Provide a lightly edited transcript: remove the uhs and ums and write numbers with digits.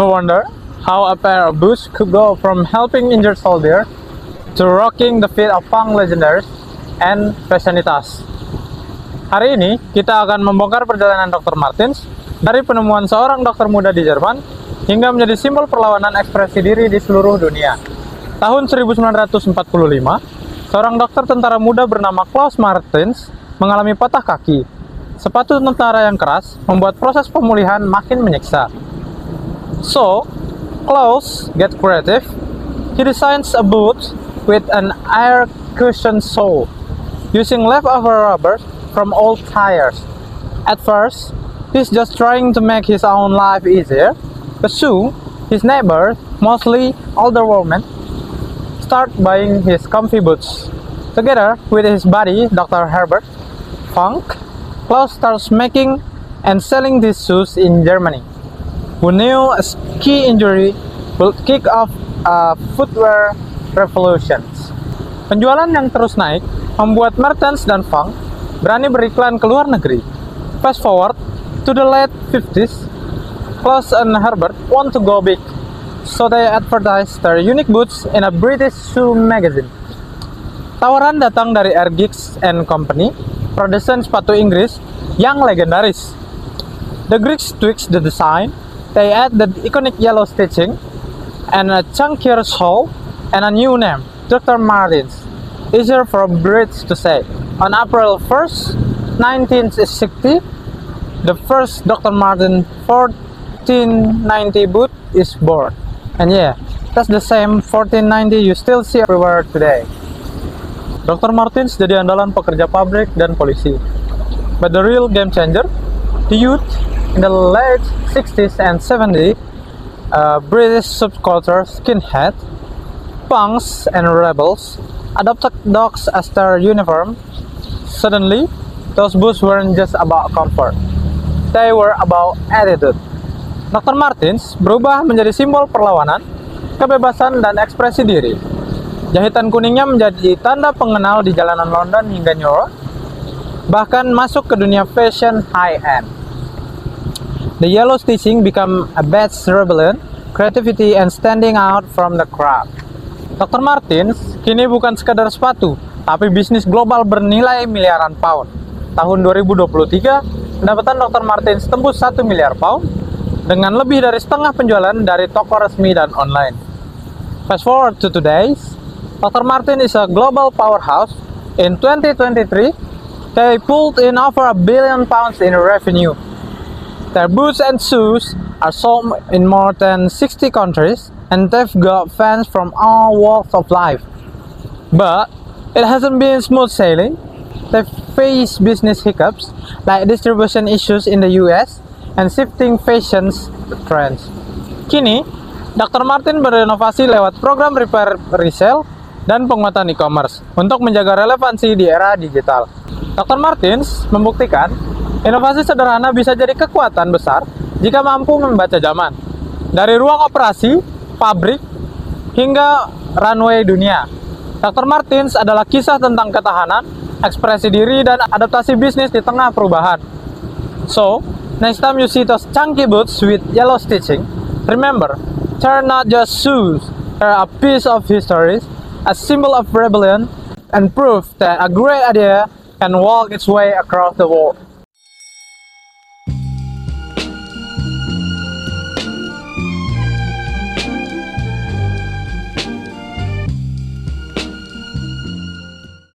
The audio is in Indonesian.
Ever wonder how a pair of boots could go from helping injured soldier to rocking the feet of punk legendaries and fashionistas? Hari ini kita akan membongkar perjalanan Dr. Martens dari penemuan seorang dokter muda di Jerman hingga menjadi simbol perlawanan ekspresi diri di seluruh dunia. Tahun 1945, seorang dokter tentara muda bernama Klaus Martens mengalami patah kaki. Sepatu tentara yang keras membuat proses pemulihan makin menyiksa. So, Klaus gets creative. He designs a boot with an air cushion sole, using leftover rubber from old tires. At first, he's just trying to make his own life easier, but soon, his neighbors, mostly older women, start buying his comfy boots. Together with his buddy, Dr. Herbert Funk, Klaus starts making and selling these shoes in Germany. Who knew a ski injury will kick off a footwear revolution? Penjualan yang terus naik membuat Martens dan Funk berani beriklan ke luar negeri. Fast forward to the late 50s, Klaus and Herbert want to go big, so they advertise their unique boots in a British shoe magazine. Tawaran datang dari Air Geeks and Company, produsen sepatu Inggris yang legendaris. The Greeks tweaks the design. They add the iconic yellow stitching and a chunkier sole and a new name, Dr. Martens. Easier for Brits to say. On April 1st, 1960, the first Dr. Martens 1490 boot is born. And yeah, that's the same 1490 you still see everywhere today. Dr. Martens jadi andalan pekerja pabrik dan polisi. But the real game changer, the youth in the late 60s and 70s, British subculture skinhead, punks and rebels, adopted dogs as their uniform. Suddenly, those boots weren't just about comfort. They were about attitude. Dr. Martens berubah menjadi simbol perlawanan, kebebasan dan ekspresi diri. Jahitan kuningnya menjadi tanda pengenal di jalanan London hingga New York, bahkan masuk ke dunia fashion high-end. The yellow stitching became a badge rebellion, creativity, and standing out from the crowd. Dr. Martens kini bukan sekadar sepatu, tapi bisnis global bernilai miliaran pound. Tahun 2023, pendapatan Dr. Martens tembus 1 miliar pound, dengan lebih dari setengah penjualan dari toko resmi dan online. Fast forward to today's, Dr. Martens is a global powerhouse. In 2023, they pulled in over £1 billion in revenue. Their boots and shoes are sold in more than 60 countries, and they've got fans from all walks of life. But it hasn't been smooth sailing. They've faced business hiccups like distribution issues in the US and shifting fashion trends. Kini, Dr. Martens berinovasi lewat program repair resale dan penguatan e-commerce untuk menjaga relevansi di era digital. Dr. Martens membuktikan inovasi sederhana bisa jadi kekuatan besar jika mampu membaca zaman. Dari ruang operasi, pabrik, hingga runway dunia. Dr. Martens adalah kisah tentang ketahanan, ekspresi diri, dan adaptasi bisnis di tengah perubahan. So, next time you see those chunky boots with yellow stitching, remember, they're not just shoes, they're a piece of history, a symbol of rebellion, and proof that a great idea can walk its way across the world.